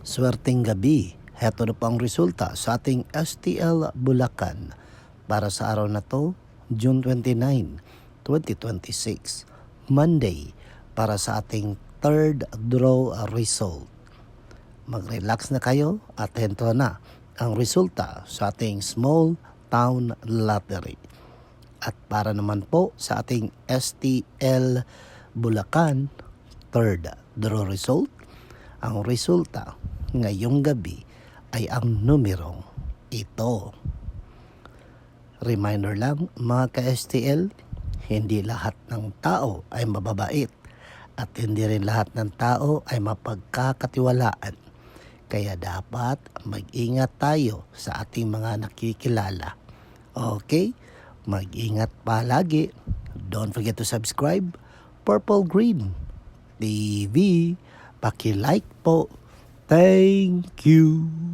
Swerteng gabi, heto na po ang resulta sa ating STL Bulacan para sa araw na to, June 29, 2026, Monday para sa ating third draw result. Mag-relax na kayo at hento na ang resulta sa ating Small Town Lottery. At para naman po sa ating STL Bulacan third draw result, ang resulta ngayong gabi ay ang numerong ito. Reminder lang mga ka-STL, hindi lahat ng tao ay mababait at hindi rin lahat ng tao ay mapagkakatiwalaan. Kaya dapat mag-ingat tayo sa ating mga nakikilala. Okay? Mag-ingat palagi. Don't forget to subscribe. Purple Green TV. Paki-like po. Thank you.